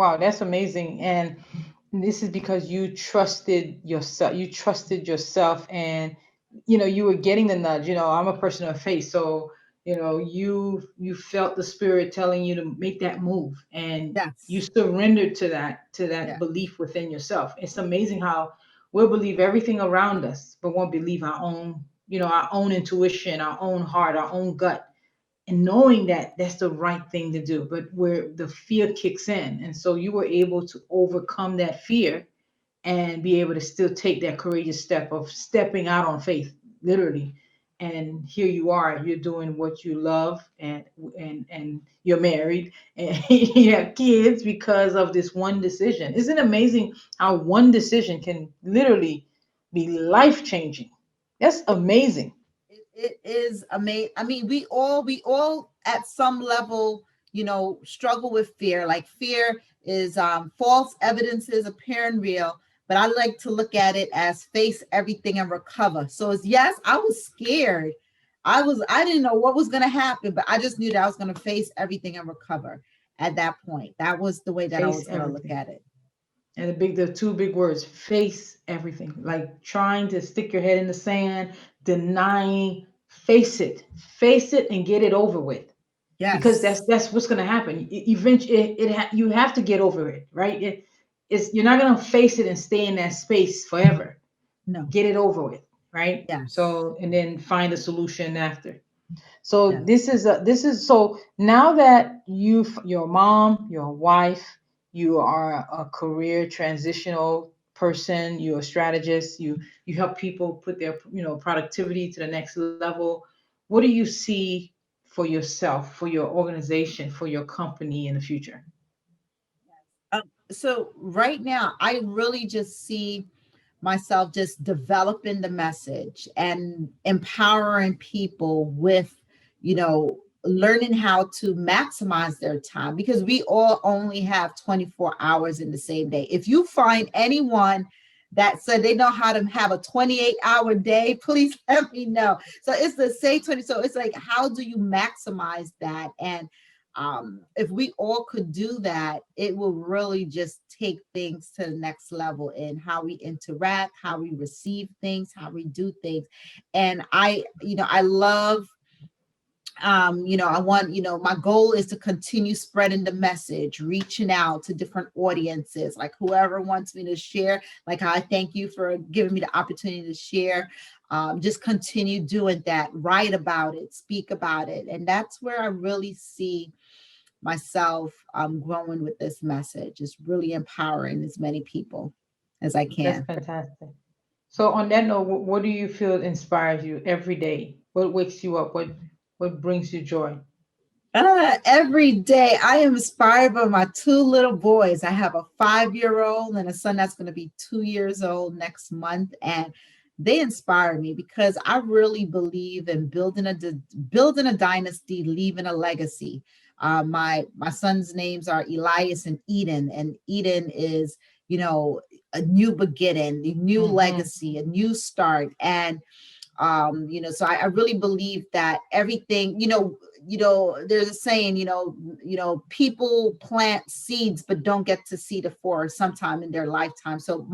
Wow, that's amazing. And this is because you trusted yourself. You trusted yourself, and you were getting the nudge. I'm a person of faith, so you felt the spirit telling you to make that move, and you Yes. surrendered to that Yeah. belief within yourself. It's amazing how we'll believe everything around us, but won't believe our own intuition, our own heart, our own gut, and knowing that that's the right thing to do, but where the fear kicks in. And so you were able to overcome that fear and be able to still take that courageous step of stepping out on faith, literally. And here you are, you're doing what you love, and you're married, and you have kids because of this one decision. Isn't it amazing how one decision can literally be life changing? That's amazing. It is amazing. I mean, we all at some level, struggle with fear. Like fear is false evidences appearing real, but I like to look at it as face everything and recover. So it's, yes, I was scared. I didn't know what was going to happen, but I just knew that I was going to face everything and recover at that point. That was the way that I Face was going to look everything. at it. And the two big words, face everything. Like trying to stick your head in the sand, denying, face it and get it over with. Because that's Yes. that's what's gonna happen. Eventually, you have to get over it, right? You're not gonna face it and stay in that space forever. No. Get it over with, right? Yes. So, and then find a solution after. So Yes. so now that your mom, your wife, you are a career transitional person, you're a strategist, you help people put their productivity to the next level. What do you see for yourself, for your organization, for your company in the future? So right now, I really just see myself just developing the message and empowering people with, learning how to maximize their time, because we all only have 24 hours in the same day. If you find anyone that said they know how to have a 28-hour day, please let me know. So it's the say 20. So it's like, how do you maximize that? And if we all could do that, it will really just take things to the next level in how we interact, how we receive things, how we do things. And I love, I want, my goal is to continue spreading the message, reaching out to different audiences, like whoever wants me to share. Like, I thank you for giving me the opportunity to share. Just continue doing that, write about it, speak about it. And that's where I really see myself growing with this message, is really empowering as many people as I That's can. fantastic. So on that note, what do you feel inspires you every day? What wakes you up? What brings you joy? Every day I am inspired by my two little boys. I have a 5-year-old and a son that's going to be 2 years old next month. And they inspire me because I really believe in building a dynasty, leaving a legacy. My son's names are Elias and Eden, and Eden is, a new beginning, a new Mm-hmm. legacy, a new start. And so I really believe that everything, there's a saying, people plant seeds but don't get to see the forest sometime in their lifetime. So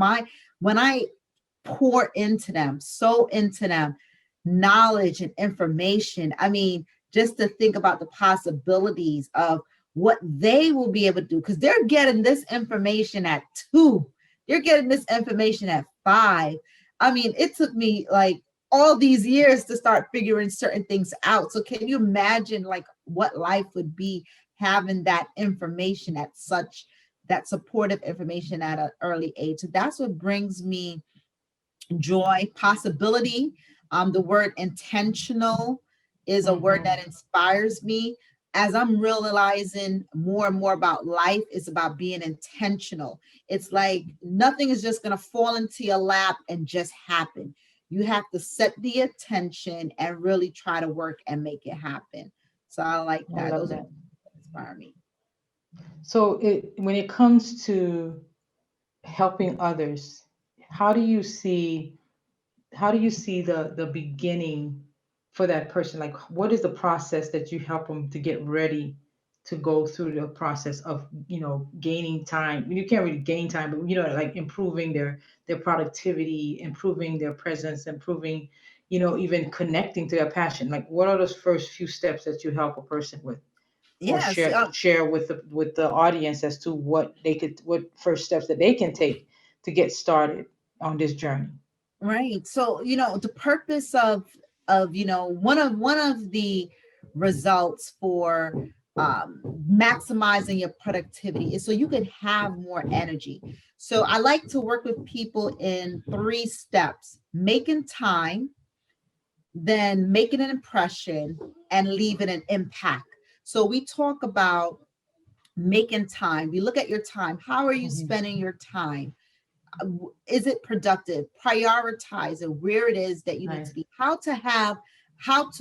when I pour into them, so into them, knowledge and information, I mean, just to think about the possibilities of what they will be able to do, because they're getting this information at 2, they're getting this information at 5. I mean, it took me like all these years to start figuring certain things out. So can you imagine like what life would be having that information at such that supportive information at an early age? So that's what brings me joy, possibility. The word intentional is a word Mm-hmm. that inspires me. As I'm realizing more and more about life, it's about being intentional. It's like nothing is just going to fall into your lap and just happen. You have to set the attention and really try to work and make it happen. So I like I that. love Those are that. that inspire me. So when it comes to helping others, how do you see the beginning for that person? Like, what is the process that you help them to get ready to go through the process of, gaining time. You can't really gain time, but like improving their productivity, improving their presence, improving, even connecting to their passion. Like, what are those first few steps that you help a person with, or Yes. share with the audience as to what first steps that they can take to get started on this journey? Right. So, the purpose of, one of the results for maximizing your productivity is so you can have more energy. So I like to work with people in 3 steps: making time, then making an impression, and leaving an impact. So we talk about making time. We look at your time. How are you Hmm. spending your time? Is it productive? Prioritize it, where it is that you need to Nice. be. How to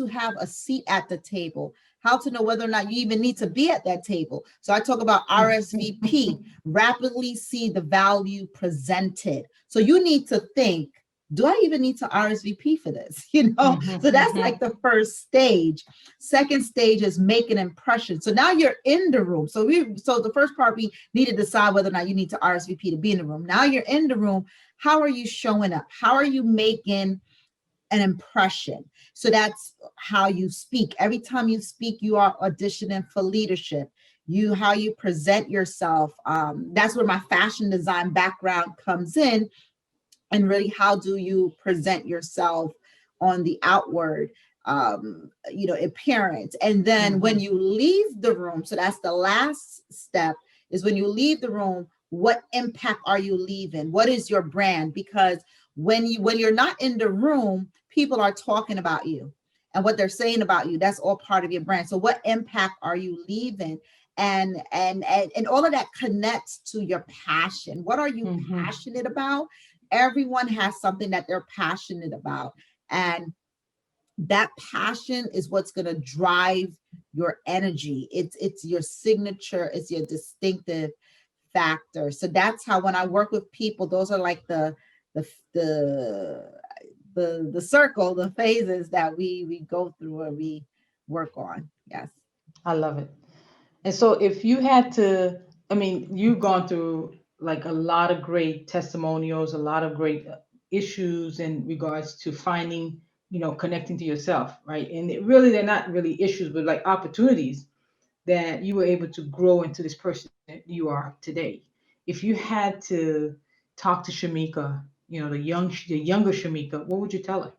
have a seat at the table, how to know whether or not you even need to be at that table. So I talk about RSVP, rapidly see the value presented. So you need to think, do I even need to RSVP for this? So that's like the first stage. Second stage is make an impression. So now you're in the room. So the first part, we need to decide whether or not you need to RSVP to be in the room. Now you're in the room. How are you showing up? How are you making an impression? So that's how you speak. Every time you speak, you are auditioning for leadership. How you present yourself. That's where my fashion design background comes in, and really, how do you present yourself on the outward appearance. And then when you leave the room, so that's the last step, is when you leave the room, what impact are you leaving? What is your brand? Because when you're not in the room, people are talking about you, and what they're saying about you, that's all part of your brand. So what impact are you leaving? And all of that connects to your passion. What are you Hmm. passionate about? Everyone has something that they're passionate about, and that passion is what's going to drive your energy. It's your signature, it's your distinctive factor. So that's how, when I work with people, those are like the the the circle, the phases that we go through or we work on. Yes. I love it. And so, if you had to, I mean, you've gone through like a lot of great testimonials, a lot of great issues in regards to finding, connecting to yourself, right? And they're not really issues, but like opportunities that you were able to grow into this person that you are today. If you had to talk to Shemeka, the younger Shemeka, what would you tell her?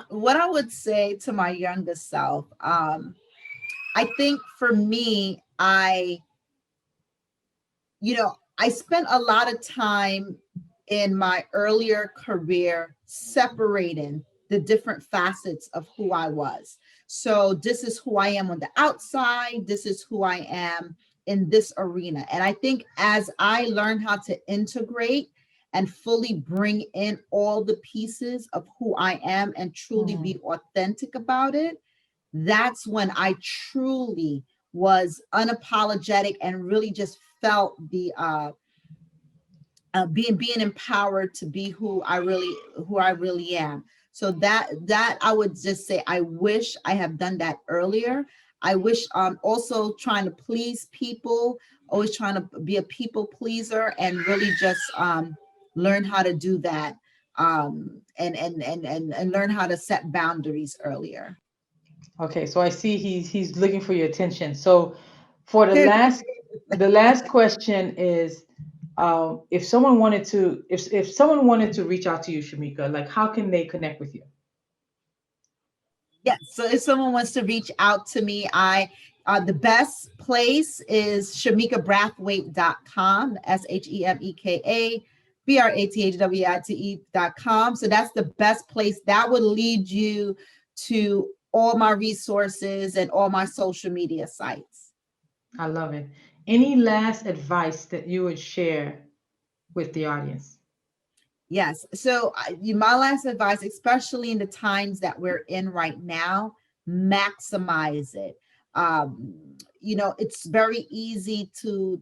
What I would say to my younger self, I think for me, I spent a lot of time in my earlier career separating the different facets of who I was. So this is who I am on the outside, this is who I am in this arena. And I think as I learned how to integrate and fully bring in all the pieces of who I am and truly Hmm. be authentic about it, that's when I truly was unapologetic and really just felt the being empowered to be who I really am. So that I would just say, I wish I have done that earlier. I wish, also trying to please people, always trying to be a people pleaser, and really just learn how to do that, and learn how to set boundaries earlier. Okay, so I see he's looking for your attention. So for the last question is, if someone wanted to reach out to you, Shamika, like how can they connect with you? Yes. So if someone wants to reach out to me, the best place is shemekabrathwaite.com, SHEMEKA BRATHWITE.com. So that's the best place. That would lead you to all my resources and all my social media sites. I love it. Any last advice that you would share with the audience? Yes. So my last advice, especially in the times that we're in right now, maximize it. It's very easy to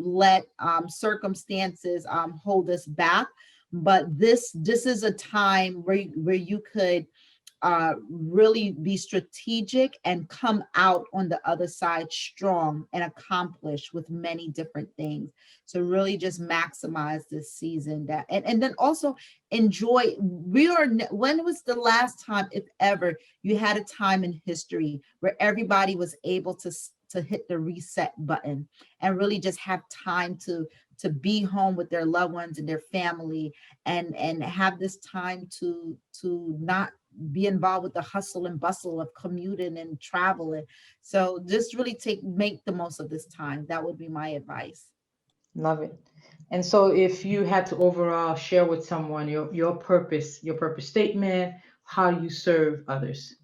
let circumstances hold us back, but this is a time where you could really be strategic and come out on the other side strong and accomplished with many different things. So really just maximize this season, that and then also enjoy. When was the last time, if ever, you had a time in history where everybody was able to hit the reset button and really just have time to be home with their loved ones and their family, and have this time to not be involved with the hustle and bustle of commuting and traveling. So just really make the most of this time. That would be my advice. Love it. And so if you had to overall share with someone your purpose statement, how you serve others.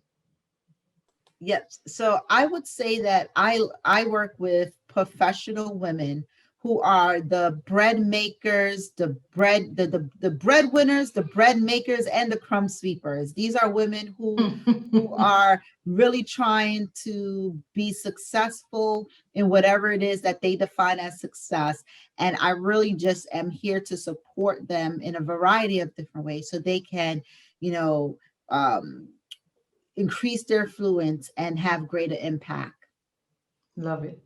Yep. So I would say that I work with professional women who are the bread makers, the breadwinners, the bread makers, and the crumb sweepers. These are women who are really trying to be successful in whatever it is that they define as success. And I really just am here to support them in a variety of different ways so they can, you know, um, increase their fluence and have greater impact. Love it.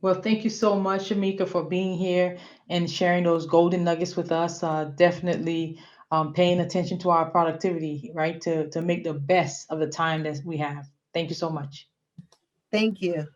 Well, thank you so much, Shemeka, for being here and sharing those golden nuggets with us. Definitely paying attention to our productivity, right? To make the best of the time that we have. Thank you so much. Thank you.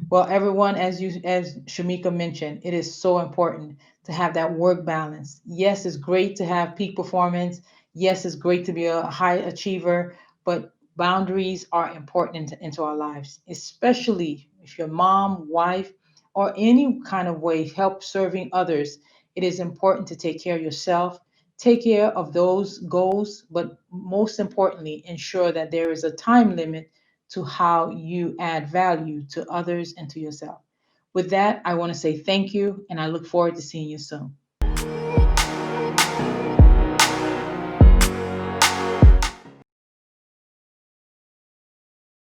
Well, everyone, as Shamika mentioned, it is so important to have that work balance. Yes, it's great to have peak performance. Yes, it's great to be a high achiever, but boundaries are important into our lives, especially if your mom, wife, or any kind of way help serving others. It is important to take care of yourself, take care of those goals, but most importantly, ensure that there is a time limit to how you add value to others and to yourself. With that, I want to say thank you, and I look forward to seeing you soon.